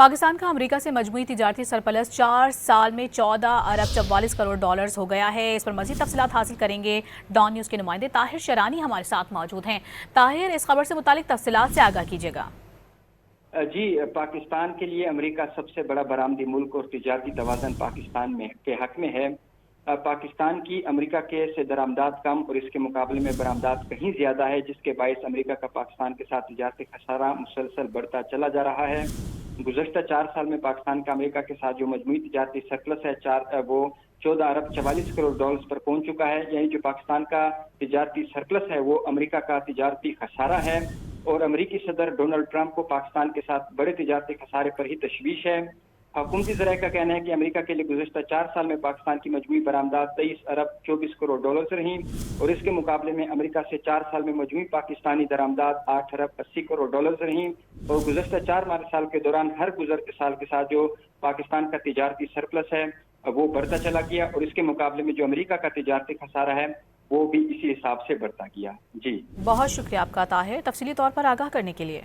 پاکستان کا امریکہ سے مجموعی تجارتی سرپلس 4 سال میں 14 ارب 44 کروڑ ڈالرز ہو گیا ہے۔ اس پر مزید تفصیلات حاصل کریں گے۔ ڈان نیوز کے نمائندے طاہر شرانی ہمارے ساتھ موجود ہیں۔ طاہر، اس خبر سے متعلق تفصیلات سے آگاہ کیجیے گا۔ جی، پاکستان کے لیے امریکہ سب سے بڑا برآمدی ملک اور تجارتی توازن پاکستان کے حق میں ہے۔ پاکستان کی امریکہ سے درآمدات کم اور اس کے مقابلے میں برآمدات کہیں زیادہ ہے، جس کے باعث امریکہ کا پاکستان کے ساتھ تجارتی خسارہ مسلسل بڑھتا چلا جا رہا ہے۔ گزشتہ 4 سال میں پاکستان کا امریکہ کے ساتھ جو مجموعی تجارتی سرپلس ہے وہ 14 ارب 44 کروڑ ڈالرز پر پہنچ چکا ہے، یعنی جو پاکستان کا تجارتی سرپلس ہے وہ امریکہ کا تجارتی خسارہ ہے، اور امریکی صدر ڈونلڈ ٹرمپ کو پاکستان کے ساتھ بڑے تجارتی خسارے پر ہی تشویش ہے۔ حکومتی ذرائع کا کہنا ہے کہ امریکہ کے لیے گزشتہ 4 سال میں پاکستان کی مجموعی برآمدات 23 ارب 24 کروڑ ڈالرز رہیں، اور اس کے مقابلے میں امریکہ سے 4 سال میں مجموعی پاکستانی درآمدات 8 ارب 80 کروڑ ڈالرز رہیں، اور گزشتہ 4 سال کے دوران ہر گزرتے سال کے ساتھ جو پاکستان کا تجارتی سرپلس ہے وہ بڑھتا چلا گیا، اور اس کے مقابلے میں جو امریکہ کا تجارتی خسارہ ہے وہ بھی اسی حساب سے بڑھتا گیا۔ جی بہت شکریہ آپ کا طاہر، تفصیلی طور پر آگاہ کرنے کے لیے۔